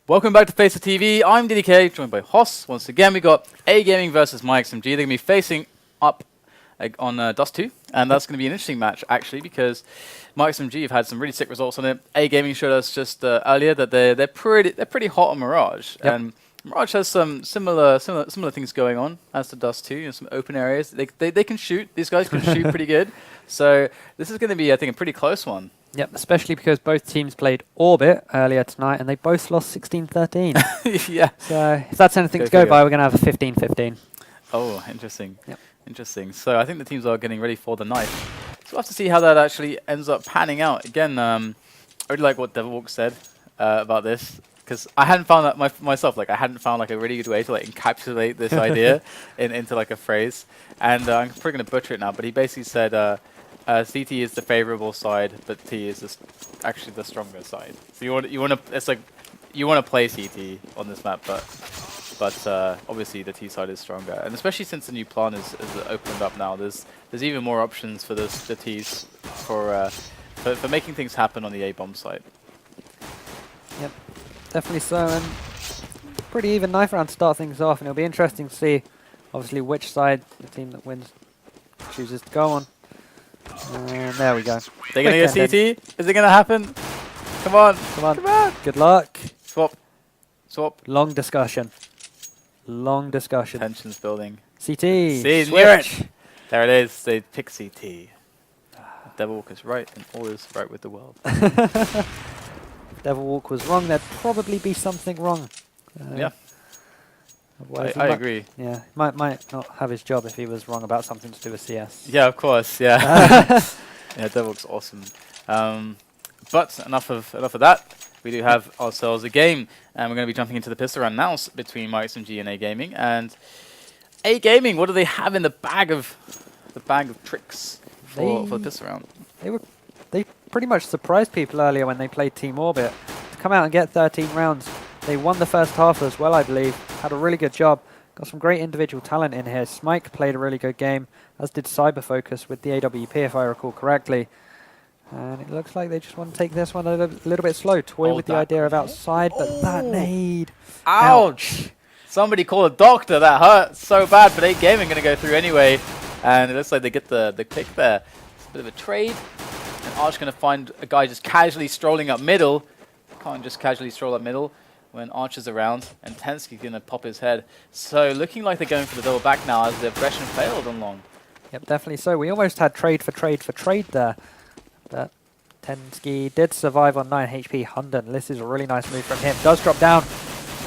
Welcome back to Places TV. I'm DDK, joined by Hoss. Once again, we got A Gaming versus myXMG. They're going to be facing up on Dust 2, and that's going to be an interesting match, actually, because myXMG have had some really sick results on it. A Gaming showed us just earlier that they're pretty hot on Mirage, and Mirage has some similar things going on as to Dust 2. You know, some open areas. They can shoot. These guys can shoot pretty good. So this is going to be, I think, a pretty close one. Yep, especially because both teams played Orbit earlier tonight, and they both lost 16-13. Yeah. So if that's anything to go by, we're going to have a 15-15. Oh, interesting. Yep. Interesting. So I think the teams are getting ready for the night. So we'll have to see how that actually ends up panning out. Again, I really like what Devilwalk said about this, because I hadn't found that myself. Like, I hadn't found like a really good way to like encapsulate this idea into like a phrase. And I'm probably going to butcher it now, but he basically said, CT is the favorable side, but T is actually the stronger side. So you want to play CT on this map, but obviously the T side is stronger, and especially since the new plan is opened up now, there's even more options for the Ts for making things happen on the A bomb side. Yep, definitely so, and pretty even knife round to start things off, and it'll be interesting to see, obviously, which side the team that wins chooses to go on. And there we go. They're going to go CT? Is it going to happen? Come on. Come on. Come on. Good luck. Swap. Swap. Long discussion. Long discussion. Tensions building. CT. See, near it. There it is. They pick CT. Devilwalk is right, and all is right with the world. Devilwalk was wrong. There'd probably be something wrong. Yeah. I agree. Yeah, might not have his job if he was wrong about something to do with CS. Yeah, of course. Yeah. Yeah, Devilwalk's awesome. But enough of that. We do have ourselves a game, and we're going to be jumping into the pistol round now between myXMG and A Gaming. And A Gaming, what do they have in the bag of tricks for the pistol round? They pretty much surprised people earlier when they played Team Orbit to come out and get 13 rounds. They won the first half as well, I believe. Had a really good job. Got some great individual talent in here. Smike played a really good game, as did CyberFocus with the AWP, if I recall correctly. And it looks like they just want to take this one a little bit slow. Toy with the idea of outside, but that nade. Ouch! Somebody call a doctor. That hurt so bad, but A Gaming going to go through anyway. And it looks like they get the pick there. It's a bit of a trade. And Arch going to find a guy just casually strolling up middle. Can't just casually stroll up middle when Arch is around, and tenzki going to pop his head. So looking like they're going for the double back now as the aggression failed on long. Yep, definitely so. We almost had trade for trade there. But tenzki did survive on 9 HP. HUNDEN, this is a really nice move from him. Does drop down,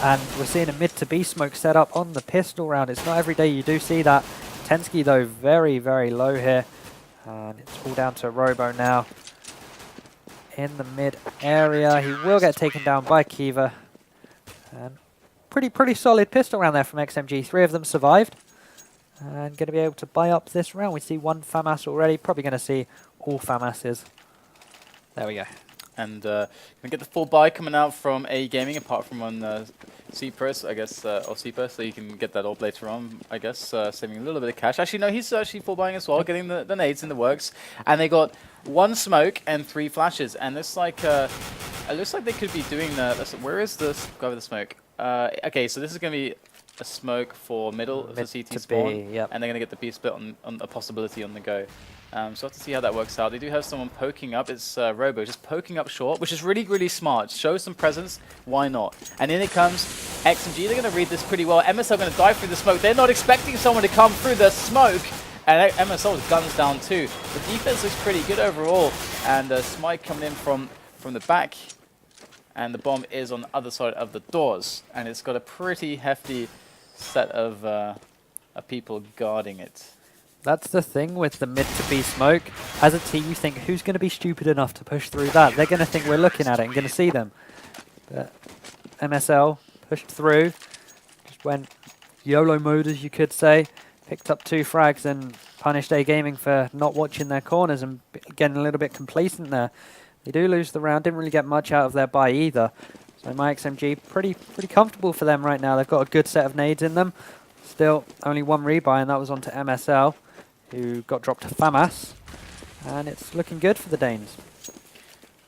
and we're seeing a mid to B smoke set up on the pistol round. It's not every day you do see that. tenzki, though, very, very low here. And it's all down to ROBO now. In the mid area, he will get taken down by kevve. And pretty solid pistol round there from XMG. 3 of them survived. And going to be able to buy up this round. We see 1 FAMAS already. Probably going to see all FAMASes. There we go. And we get the full buy coming out from A Gaming, apart from on CEpr, I guess, or CEpr, so you can get that all later on, I guess, saving a little bit of cash. Actually, no, he's actually full buying as well, getting the nades in the works. And they got 1 smoke and 3 flashes. And it looks like they could be doing the... Where is this? Go over the smoke. Okay, so this is going to be a smoke for middle of the CT spawn. Yep. And they're going to get the B split on a possibility on the go. So we'll have to see how that works out. They do have someone poking up. It's ROBO just poking up short, which is really, really smart. Show some presence. Why not? And in it comes XMG. They're going to read this pretty well. MSL going to dive through the smoke. They're not expecting someone to come through the smoke. And MSL's guns down too. The defense looks pretty good overall. And Smike coming in from the back. And the bomb is on the other side of the doors. And it's got a pretty hefty set of people guarding it. That's the thing with the mid to B smoke. As a team, you think, who's going to be stupid enough to push through that? They're going to think we're looking at it and going to see them. But MSL pushed through. Just went YOLO mode, as you could say. Picked up 2 frags and punished A Gaming for not watching their corners and getting a little bit complacent there. They do lose the round. Didn't really get much out of their buy either. So myXMG, pretty comfortable for them right now. They've got a good set of nades in them. Still, only 1 rebuy, and that was onto MSL, who got dropped to FAMAS. And it's looking good for the Danes.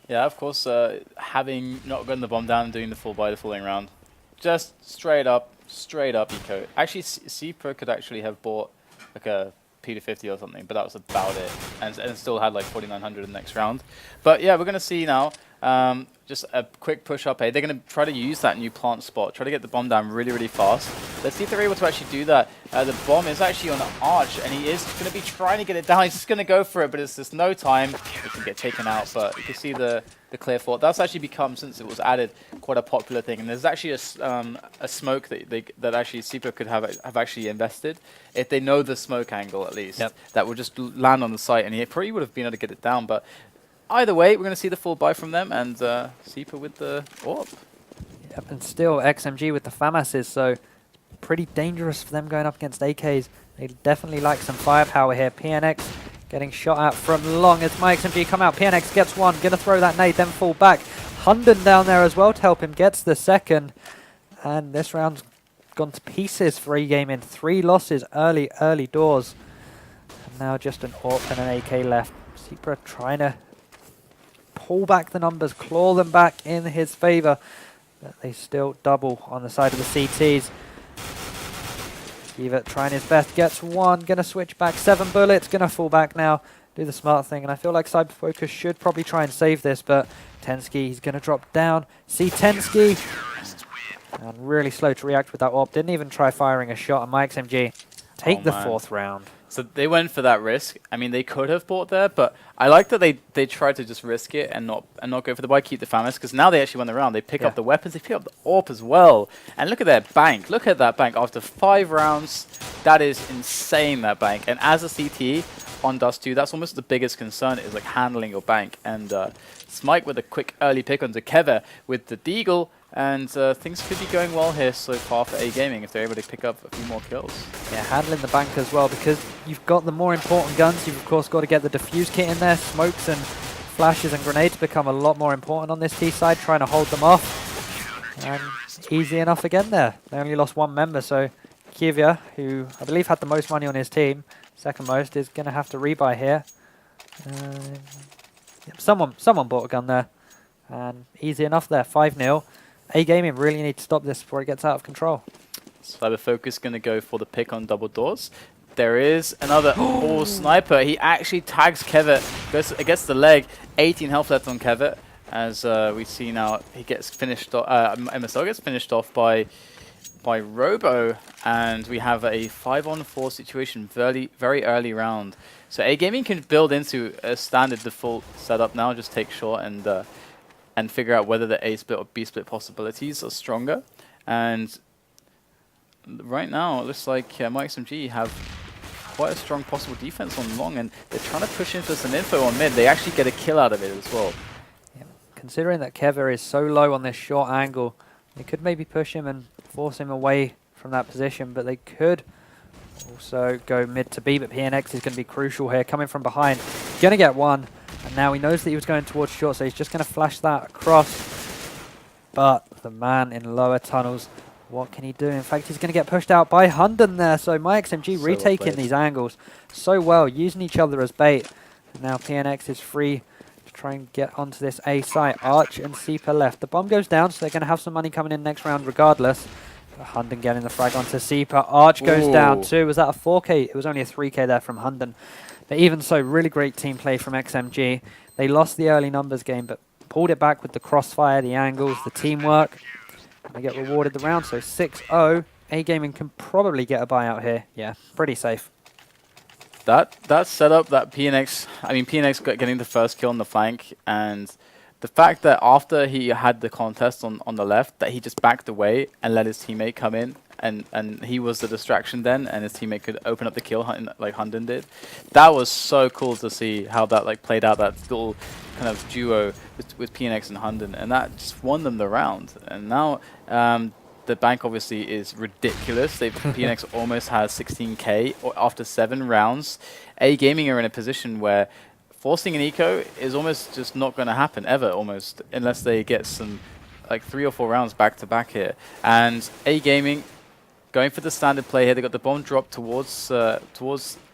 Yeah, of course, having not gotten the bomb down and doing the full buy the falling round. Just straight up eco. Actually, CEpr could actually have bought like a P250 or something, but that was about it. And still had like 4,900 in the next round. But yeah, we're going to see now just a quick push up A. They're going to try to use that new plant spot, try to get the bomb down really, really fast. Let's see if they're able to actually do that. The bomb is actually on Arch, and he is going to be trying to get it down. He's just going to go for it, but it's just no time. It can get taken out, but you can see the clear fort. That's actually become, since it was added, quite a popular thing. And there's actually a smoke that actually CEpr could have actually invested if they know the smoke angle at least. Yep. That would just land on the site, and he probably would have been able to get it down. But either way, we're going to see the full buy from them, and CEpr with the AWP. Yep, and still XMG with the FAMASs, so pretty dangerous for them going up against AKs. They definitely like some firepower here. PnX getting shot at from long as myXMG come out. PnX gets one, gonna throw that nade, then fall back. HUNDEN down there as well to help him, gets the second. And this round's gone to pieces for A-Gaming. 3 losses early doors. And now just an AWP and an AK left. CEpr trying to pull back the numbers, claw them back in his favor. But they still double on the side of the CTs. Kevve trying his best, gets one, gonna switch back, 7 bullets, gonna fall back now, do the smart thing, and I feel like CyberFocus should probably try and save this, but tenzki, he's gonna drop down, see tenzki, and really slow to react with that AWP, didn't even try firing a shot, and myXMG take the 4th round. So they went for that risk. I mean, they could have bought there, but I like that they tried to just risk it and not go for the buy, keep the FAMAS, because now they actually won the round. They pick up the weapons, they pick up the AWP as well. And look at their bank. Look at that bank. After 5 rounds, that is insane, that bank. And as a CT on Dust 2, that's almost the biggest concern, is like handling your bank. And smike with a quick early pick onto kevve with the deagle. And things could be going well here so far for A-Gaming if they're able to pick up a few more kills. Yeah, handling the bank as well, because you've got the more important guns. You've, of course, got to get the defuse kit in there. Smokes and flashes and grenades become a lot more important on this T side, trying to hold them off. And easy enough again there. They only lost 1 member, so Kevve, who I believe had the most money on his team, second most, is going to have to rebuy here. Yep, someone bought a gun there. And easy enough there, 5-0. A-Gaming really need to stop this before it gets out of control. CyberFocus going to go for the pick on double doors. There is another sniper. He actually tags kevve, goes against the leg. 18 health left on kevve. As we see now, he gets finished. MSL gets finished off by ROBO, and we have a 5-on-4 situation very early round. So A-Gaming can build into a standard default setup now. Just take short and figure out whether the A split or B split possibilities are stronger. And right now, it looks like myXMG have quite a strong possible defense on long, and they're trying to push into some info on mid. They actually get a kill out of it as well. Yeah. Considering that kevve is so low on this short angle, they could maybe push him and force him away from that position, but they could also go mid to B, but PnX is going to be crucial here, coming from behind. Going to get one. And now he knows that he was going towards short, so he's just going to flash that across. But the man in lower tunnels, what can he do? In fact, he's going to get pushed out by HUNDEN there. So myXMG retaking these angles so well, using each other as bait. And now PnX is free to try and get onto this A site. Arch and CEpr left. The bomb goes down, so they're going to have some money coming in next round regardless. But HUNDEN getting the frag onto CEpr. Arch goes down too. Was that a 4K? It was only a 3K there from HUNDEN. But even so, really great team play from XMG. They lost the early numbers game, but pulled it back with the crossfire, the angles, the teamwork. And they get rewarded the round, so 6-0. A-Gaming can probably get a buyout here. Yeah, pretty safe. That setup, that PnX getting the first kill on the flank, and the fact that after he had the contest on the left, that he just backed away and let his teammate come in. And he was the distraction then, and his teammate could open up the kill like HUNDEN did. That was so cool to see how that played out, that little kind of duo with PnX and HUNDEN, and that just won them the round. And now the bank obviously is ridiculous. PnX almost has 16k after 7 rounds. A-Gaming are in a position where forcing an eco is almost just not going to happen ever, almost, unless they get some like 3 or 4 rounds back to back here. And A-Gaming going for the standard play here. They got the bomb dropped towards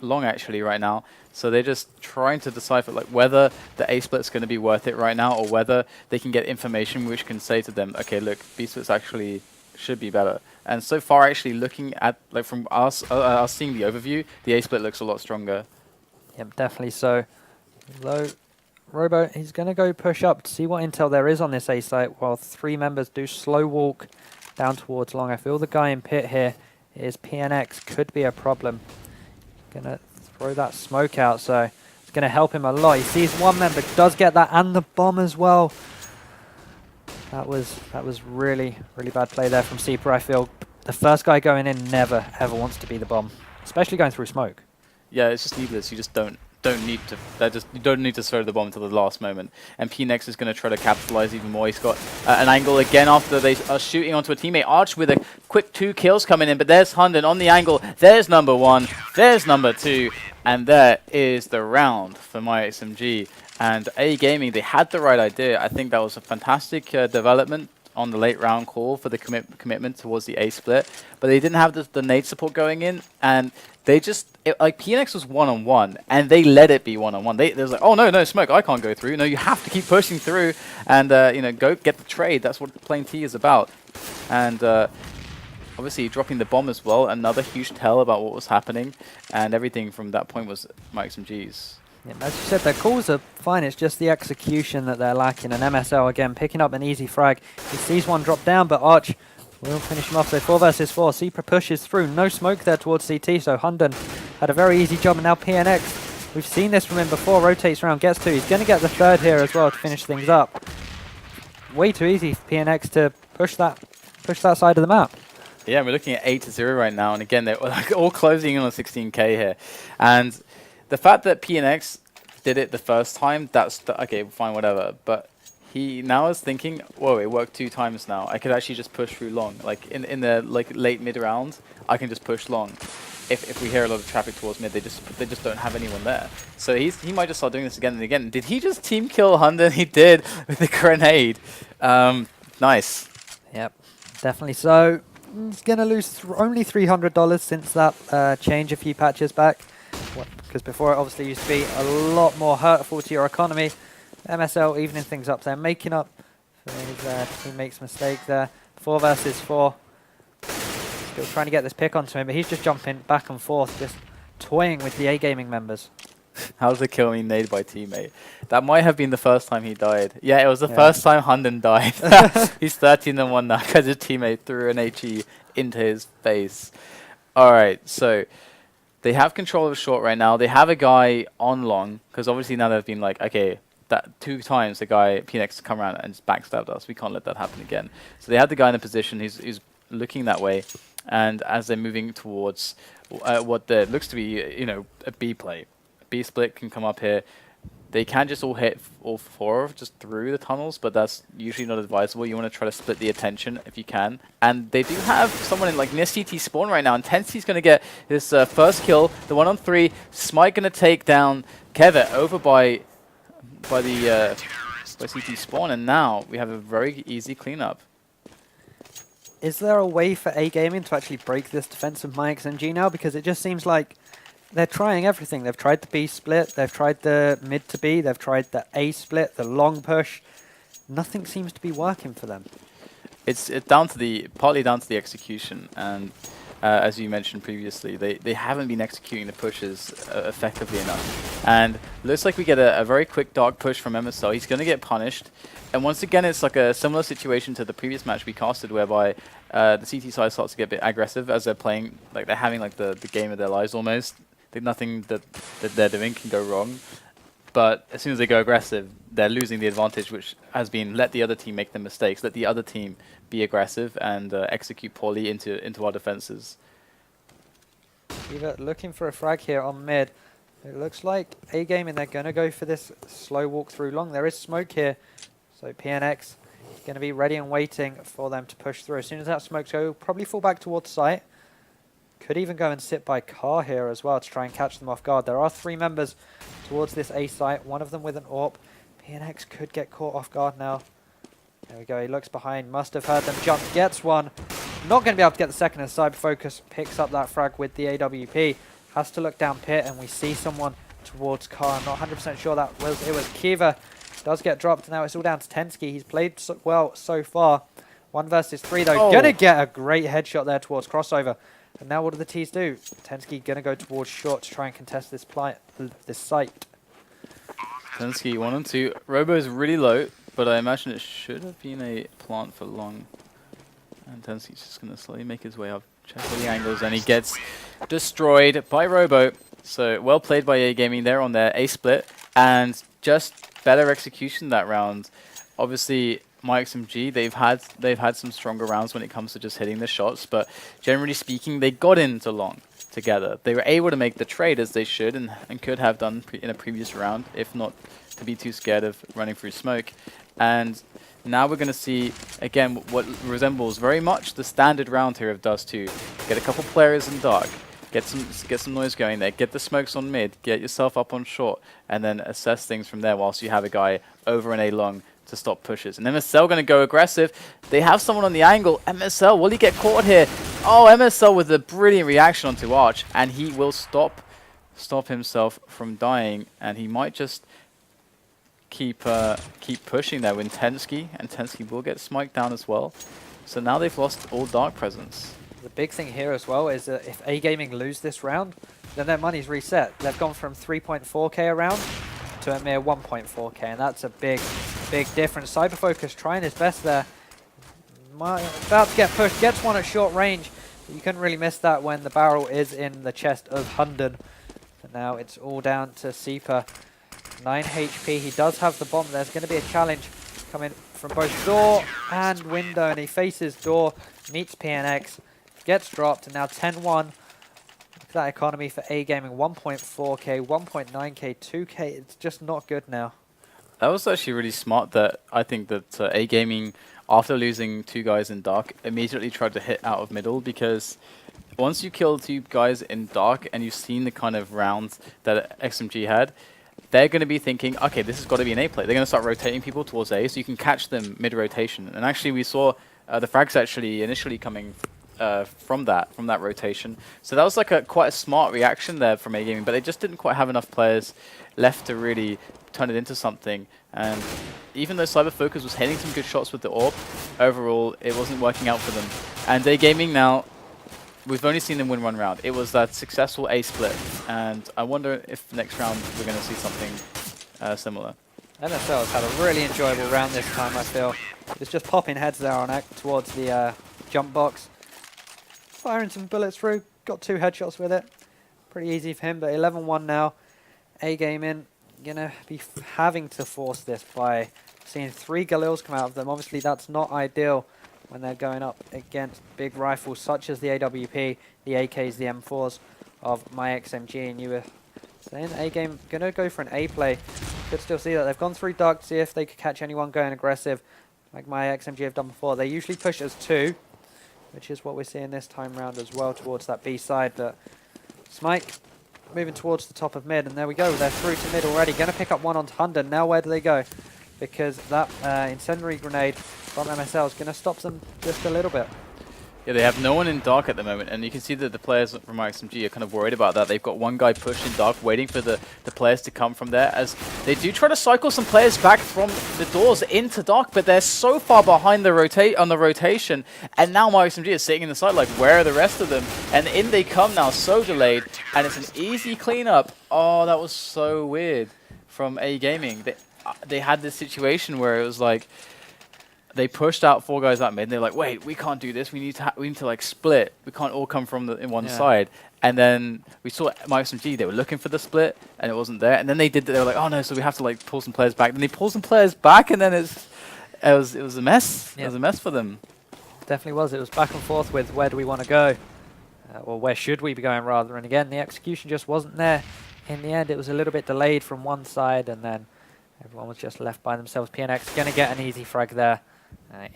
long actually right now. So they're just trying to decipher like whether the A split's going to be worth it right now, or whether they can get information which can say to them, okay, look, B splits actually should be better. And so far, actually looking at like from us seeing the overview, the A split looks a lot stronger. Yep, definitely so. Though Robo, he's going to go push up to see what intel there is on this A site, while 3 members do slow walk down towards long. I feel the guy in pit here is PnX, could be a problem. Gonna throw that smoke out, so it's gonna help him a lot. He sees 1 member, does get that, and the bomb as well. That was really bad play there from CEpr. I feel the first guy going in never ever wants to be the bomb, especially going through smoke. Yeah, it's just needless. You just don't need to. You don't need to throw the bomb until the last moment. And PnX is going to try to capitalize even more. He's got an angle again after they are shooting onto a teammate. Arch with a quick 2 kills coming in, but there's HUNDEN on the angle. There's number 1. There's number 2, and there is the round for myXMG. And A Gaming, they had the right idea. I think that was a fantastic development on the late round call for the commitment towards the A split, but they didn't have the nade support going in, and they just like PnX was 1-on-1, and they let it be 1-on-1. They was like, oh no, smoke, I can't go through. No, you have to keep pushing through, and you know, go get the trade. That's what playing T is about. And obviously dropping the bomb as well, another huge tell about what was happening, and everything from that point was myXMG's. Yeah, as you said, their calls are fine. It's just the execution that they're lacking. And MSL again picking up an easy frag. He sees 1 drop down, but Arch will finish him off. So 4 versus 4. CEpr pushes through. No smoke there towards CT. So HUNDEN had a very easy job. And now PnX, we've seen this from him before. Rotates around, gets 2. He's going to get the 3rd here as well to finish things up. Way too easy for PnX to push that side of the map. Yeah, we're looking at 8-0 right now, and again they're like all closing in on 16k here. And the fact that PnX did it the first time, that's okay, fine, whatever. But he now is thinking, whoa, it worked 2 times now. I could actually just push through long. Like in the like late mid round, I can just push long. If we hear a lot of traffic towards mid, they just don't have anyone there. So he might just start doing this again and again. Did he just team kill HUNDEN? He did with the grenade. Nice. Yep, definitely so. He's going to lose only $300 since that change a few patches back. Because before it obviously used to be a lot more hurtful to your economy. MSL evening things up there, making up for his he makes a mistake there. 4 versus 4. Still trying to get this pick onto him, but he's just jumping back and forth, just toying with the A Gaming members. How's the kill me nade by teammate? That might have been the first time he died. Yeah, it was the first time HUNDEN died. He's 13-1 now because his teammate threw an HE into his face. Alright, so they have control of short right now. They have a guy on long, because obviously now they've been like, okay, that 2 times the guy PnX come around and just backstabbed us. We can't let that happen again. So they have the guy in a position. He's looking that way, and as they're moving towards what there looks to be, you know, a B play. B split can come up here. They can just all hit all 4 just through the tunnels, but that's usually not advisable. You want to try to split the attention if you can. And they do have someone in like Neskey spawn right now, and tenzki's going to get his first kill. The 1-on-3. Smike going to take down kevve over by CT spawn, and now we have a very easy cleanup. Is there a way for A Gaming to actually break this defense of myXMG now? Because it just seems like they're trying everything. They've tried the B split, they've tried the mid to B, they've tried the A split, the long push. Nothing seems to be working for them. It's down to partly down to the execution, and as you mentioned previously, they haven't been executing the pushes effectively enough. And looks like we get a very quick dark push from MSL. He's going to get punished. And once again, it's like a similar situation to the previous match we casted, whereby the CT side starts to get a bit aggressive as they're playing, like they're having like the game of their lives almost. Nothing that they're doing can go wrong. But as soon as they go aggressive, they're losing the advantage, which has been let the other team make the mistakes, let the other team be aggressive and execute poorly into our defenses. Either looking for a frag here on mid. It looks like A Gaming, they're going to go for this slow walk through long. There is smoke here, so PnX is going to be ready and waiting for them to push through. As soon as that smoke's go, probably fall back towards site. Could even go and sit by car here as well to try and catch them off guard. There are 3 members towards this A site, one of them with an AWP. PnX could get caught off guard now. There we go, he looks behind, must have heard them jump, gets one. Not going to be able to get the second as CyberFocus picks up that frag with the AWP. Has to look down pit, and we see someone towards car. I'm not 100% sure it was kevve. Does get dropped. Now it's all down to tenzki. He's played well so far. 1 versus 3 though. Gonna get a great headshot there towards crossover. And now what do the T's do? tenzki gonna go towards short to try and contest this site. tenzki 1 and 2. Robo is really low, but I imagine it should have been a plant for long. And tenzki's just gonna slowly make his way up, check all the angles, and he gets destroyed by Robo. So well played by A Gaming there on their A split, and just better execution that round. Obviously, myXMG, they've had some stronger rounds when it comes to just hitting the shots, but generally speaking, they got into long together. They were able to make the trade as they should and could have done in a previous round, if not to be too scared of running through smoke. And now we're going to see, again, what resembles very much the standard round here of Dust 2. Get a couple players in dark, get some noise going there, get the smokes on mid, get yourself up on short, and then assess things from there whilst you have a guy over in A long to stop pushes. And MSL going to go aggressive. They have someone on the angle. MSL, will he get caught here? Oh, MSL with a brilliant reaction onto Arch, and he will stop himself from dying, and he might just keep pushing there with tenzki, and tenzki will get smiked down as well. So now they've lost all dark presence. The big thing here as well is that if A Gaming lose this round, then their money's reset. They've gone from 3.4k a round to a mere 1.4k, and that's a big difference. CyberFocus trying his best there. About to get pushed, gets one at short range. You couldn't really miss that when the barrel is in the chest of HUNDEN. So now it's all down to CEpr. 9 HP, he does have the bomb. There's going to be a challenge coming from both door and window, and he faces door, meets PnX, gets dropped, and now 10-1. Look at that economy for A Gaming, 1.4k, 1.9k, 2k. It's just not good now. That was actually really smart. That I think that A Gaming, after losing 2 guys in dark, immediately tried to hit out of middle, because once you kill 2 guys in dark and you've seen the kind of rounds that XMG had, they're going to be thinking, okay, this has got to be an A play. They're going to start rotating people towards A, so you can catch them mid-rotation. And actually, we saw the frags actually initially coming from that rotation. So that was like quite a smart reaction there from A Gaming, but they just didn't quite have enough players left to really turn it into something. And even though CyberFocus was hitting some good shots with the AWP, overall, it wasn't working out for them. And A Gaming now, we've only seen them win 1 round. It was that successful A split, and I wonder if next round we're going to see something similar. MSL has had a really enjoyable round this time, I feel. It's just popping heads there on towards the jump box. Firing some bullets through, got 2 headshots with it. Pretty easy for him, but 11-1 now. A Gaming going to be having to force this by seeing 3 Galils come out of them. Obviously, that's not ideal when they're going up against big rifles such as the AWP, the AKs, the M4s of myXMG. And you were saying A Game going to go for an A play. Could still see that they've gone through dark to see if they could catch anyone going aggressive like myXMG have done before. They usually push as 2, which is what we're seeing this time round as well towards that B side. But smike moving towards the top of mid, and there we go. They're through to mid already. Going to pick up one onto HUNDEN. Now where do they go? Because that incendiary grenade from MSL is going to stop them just a little bit. Yeah, they have no one in dark at the moment, and you can see that the players from myXMG are kind of worried about that. They've got 1 guy pushed in dark, waiting for the players to come from there, as they do try to cycle some players back from the doors into dark, but they're so far behind the rotation, and now myXMG is sitting in the side like, where are the rest of them? And in they come now, so delayed, and it's an easy cleanup. Oh, that was so weird from A Gaming. They had this situation where it was like, they pushed out 4 guys out mid, and they're like, wait, we can't do this. We need to like split. We can't all come from in one side. And then we saw myXMG, they were looking for the split, and it wasn't there. And then they were like, oh no, so we have to like pull some players back. Then they pull some players back, and then it was a mess. It was a mess for them. Definitely was. It was back and forth with where do we want to go, or where should we be going rather. And again, the execution just wasn't there. In the end, it was a little bit delayed from one side, and then everyone was just left by themselves. PnX going to get an easy frag there.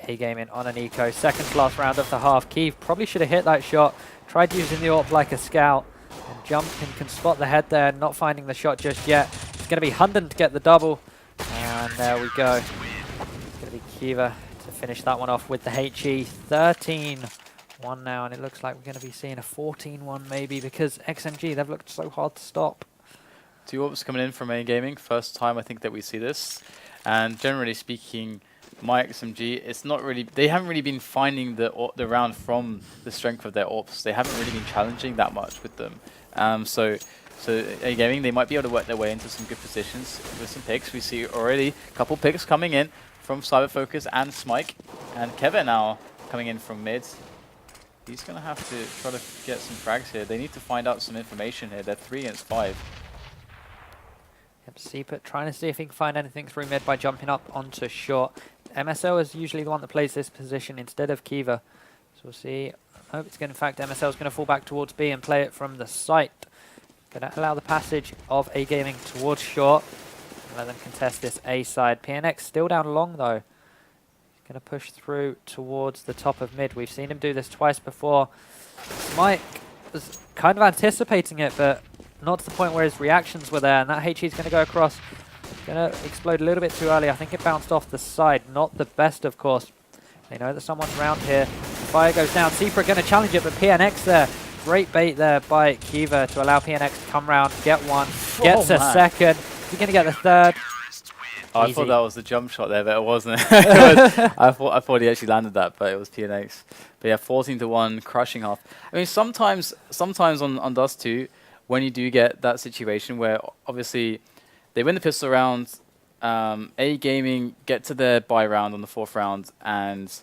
A Gaming on an eco. Second to last round of the half. Kevve probably should have hit that shot. Tried using the AWP like a scout. And jumped and can spot the head there. Not finding the shot just yet. It's going to be HUNDEN to get the double. And there we go. It's going to be kevve to finish that one off with the HE. 13-1 1 now, and it looks like we're going to be seeing a 14-1 maybe, because XMG, they've looked so hard to stop. 2 orbs coming in from A Gaming. First time I think that we see this. And generally speaking, myXMG, it's not really, they haven't really been finding the round from the strength of their orbs. They haven't really been challenging that much with them. So A Gaming, they might be able to work their way into some good positions with some picks. We see already a couple picks coming in from CyberFocus and smike. And kevve now coming in from mid. He's going to have to try to get some frags here. They need to find out some information here. They're 3 against 5. Yep, CEpr trying to see if he can find anything through mid by jumping up onto short. MSL is usually the one that plays this position instead of kevve. So we'll see. I hope it's going. In fact, MSL is going to fall back towards B and play it from the site. Going to allow the passage of A Gaming towards short. Let them contest this A side. PnX still down long though. He's going to push through towards the top of mid. We've seen him do this twice before. Smike was kind of anticipating it, but not to the point where his reactions were there. And that HE is going to go across. Going to explode a little bit too early. I think it bounced off the side. Not the best, of course. They know that someone's around here. Fire goes down. CEpr going to challenge it, but PnX there. Great bait there by kevve to allow PnX to come round, get one, gets a second. He's going to get the third. Oh, I thought that was the jump shot there, but it wasn't. I thought he actually landed that, but it was PnX. But yeah, 14-1, crushing half. I mean, sometimes on Dust 2, when you do get that situation where obviously they win the pistol round, A Gaming get to their buy round on the 4th round, and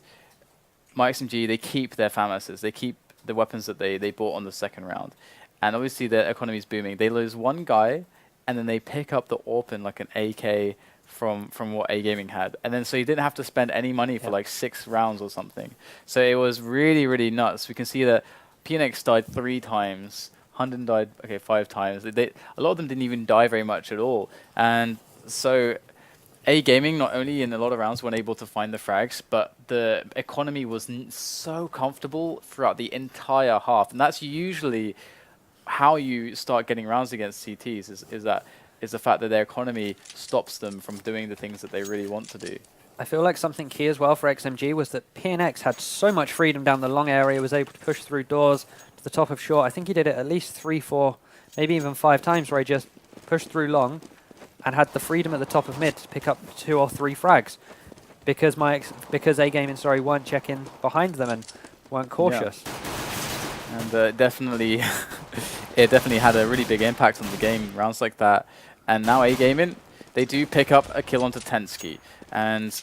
myXMG, they keep their FAMASs. They keep the weapons that they bought on the 2nd round. And obviously their economy is booming. They lose one guy, and then they pick up the AWP like an AK from what A Gaming had. And then so you didn't have to spend any money for like 6 rounds or something. So it was really, really nuts. We can see that PnX died 3 times. HUNDEN died, 5 times. A lot of them didn't even die very much at all. And so A Gaming, not only in a lot of rounds weren't able to find the frags, but the economy was so comfortable throughout the entire half. And that's usually how you start getting rounds against CTs, is the fact that their economy stops them from doing the things that they really want to do. I feel like something key as well for XMG was that PnX had so much freedom down the long area, was able to push through doors to the top of short. I think he did it at least 3, 4, maybe even 5 times where he just pushed through long and had the freedom at the top of mid to pick up 2 or 3 frags because A Gaming weren't checking behind them and weren't cautious. Yeah. And it definitely had a really big impact on the game, rounds like that. And now A Gaming, they do pick up a kill onto tenzki. And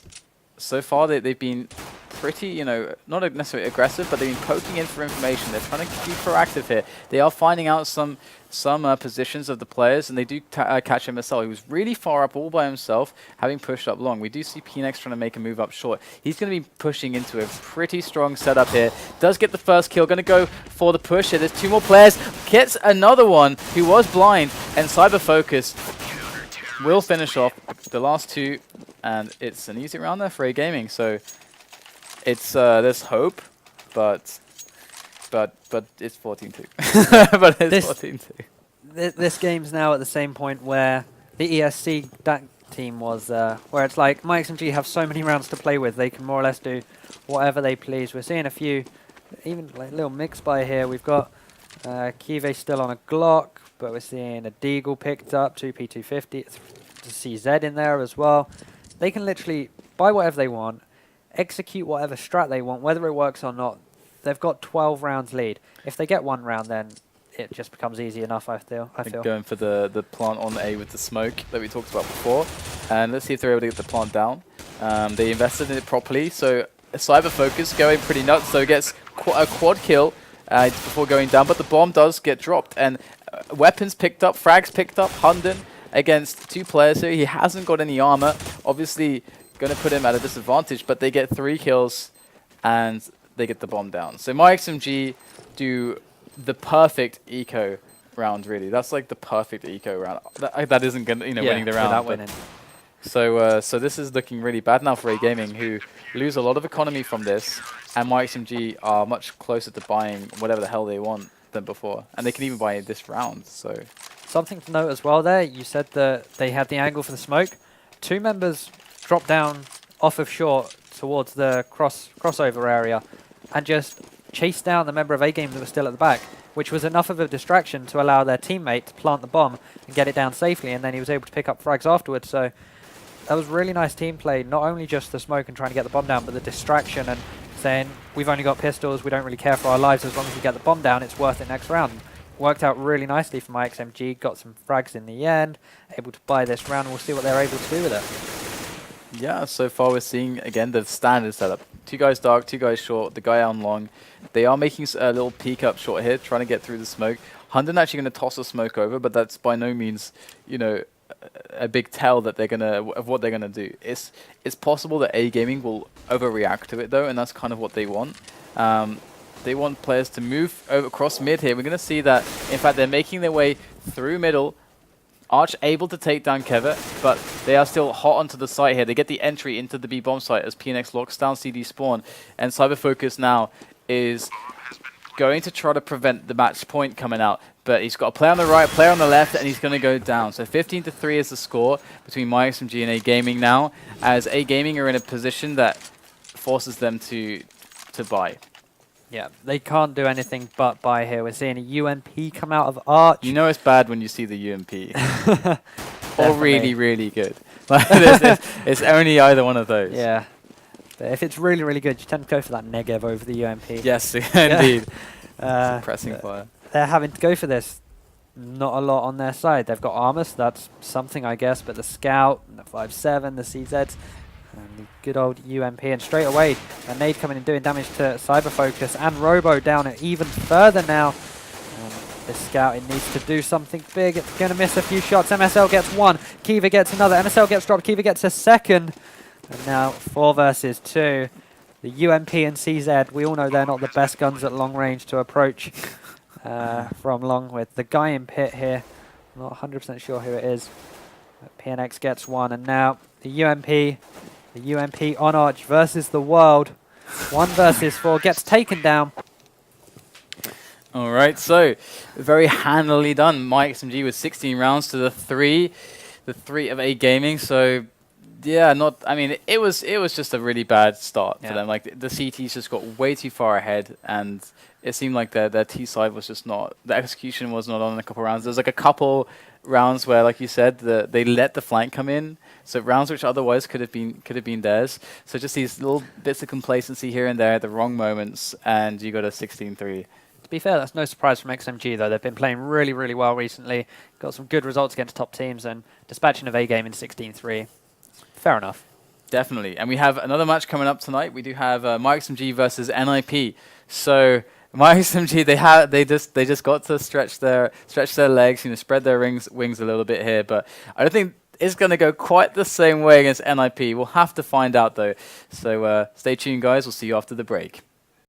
so far they've been pretty, not necessarily aggressive, but they've been poking in for information. They're trying to be proactive here. They are finding out some positions of the players, and they do catch MSL. He was really far up all by himself, having pushed up long. We do see PnX trying to make a move up short. He's going to be pushing into a pretty strong setup here. Does get the first kill. Going to go for the push here. There's 2 more players. Gets another one who was blind, and CyberFocus will finish off the last 2, and it's an easy round there for A Gaming. So it's there's hope, but it's 14-2. But it's 14-2. This game's now at the same point where the ESC team was, where it's like myXMG have so many rounds to play with, they can more or less do whatever they please. We're seeing a few, even like little mix by here. We've got kevve still on a Glock, but we're seeing a Deagle picked up, 2P250, CZ in there as well. They can literally buy whatever they want, execute whatever strat they want, whether it works or not. They've got 12 rounds lead. If they get 1 round, then it just becomes easy enough, I feel. Going for the plant on A with the smoke that we talked about before. And let's see if they're able to get the plant down. They invested in it properly, so CyberFocus going pretty nuts, so gets a quad kill before going down, but the bomb does get dropped. And weapons picked up, frags picked up, HUNDEN against 2 players here. He hasn't got any armor. Obviously, going to put him at a disadvantage, but they get 3 kills, and they get the bomb down. So myXMG do the perfect eco round, really. That's like the perfect eco round. That isn't going to, winning the round. Without winning. So this is looking really bad now for A Gaming, who lose a lot of economy from this, and myXMG are much closer to buying whatever the hell they want than before, and they can even buy this round. So something to note as well there. You said that they had the angle for the smoke. 2 members dropped down off of short towards the crossover area and just chased down the member of A game that was still at the back, which was enough of a distraction to allow their teammate to plant the bomb and get it down safely, and then he was able to pick up frags afterwards. So that was really nice team play, not only just the smoke and trying to get the bomb down, but the distraction and saying, we've only got pistols, we don't really care for our lives, as long as we get the bomb down, it's worth it next round. Worked out really nicely for myXMG, got some frags in the end, able to buy this round, and we'll see what they're able to do with it. Yeah, so far we're seeing, again, the standard setup. 2 guys dark, 2 guys short, the guy on long. They are making a little peek up short here, trying to get through the smoke. HUNDEN actually going to toss the smoke over, but that's by no means, you know, a big tell that they're of what they're gonna do. It's possible that A gaming will overreact to it though, and that's kind of what they want. They want players to move over across mid here. We're gonna see that, in fact, they're making their way through middle. Arch able to take down kevve, but they are still hot onto the site here. They get the entry into the B bomb site as PnX locks down CD spawn, and CyberFocus now is going to try to prevent the match point coming out. But he's got a player on the right, player on the left, and he's going to go down. So 15-3 is the score between myXMG and A Gaming now, as A Gaming are in a position that forces them to buy. Yeah, they can't do anything but buy here. We're seeing a UMP come out of Arch. You know it's bad when you see the UMP. Or really, really good. It's only either one of those. Yeah. But if it's really, really good, you tend to go for that Negev over the UMP. Yes, indeed. Pressing fire. They're having to go for this. Not a lot on their side. They've got armor, so that's something, I guess. But the Scout, the 5.7, the CZs, and the good old UMP. And straight away, a nade coming and doing damage to CyberFocus. And ROBO down it even further now. The Scout, it needs to do something big. It's going to miss a few shots. MSL gets one. kevve gets another. MSL gets dropped. kevve gets a second. And now 4 versus 2. The UMP and CZ, we all know they're not the best guns at long range to approach from long with. The guy in pit here, I'm not 100% sure who it is. But PnX gets one, and now the UMP on Arch versus the world. 1 versus 4, gets taken down. All right, so very handily done. myXMG with 16 rounds to the 3 of A Gaming. So yeah, I mean, it was just a really bad start for them. Like the CTs just got way too far ahead, and it seemed like their T side was just not, the execution was not on a couple rounds. There's like a couple rounds where, like you said, they let the flank come in. So rounds which otherwise could have been theirs. So just these little bits of complacency here and there at the wrong moments, and you got a 16-3. To be fair, that's no surprise from XMG though. They've been playing really, really well recently. Got some good results against top teams, and dispatching of A game in 16-3. Fair enough. Definitely. And we have another match coming up tonight. We do have myXMG versus NIP. So myXMG, they just got to stretch their legs, you know, spread their wings a little bit here. But I don't think it's going to go quite the same way against NIP. We'll have to find out though. So stay tuned, guys. We'll see you after the break.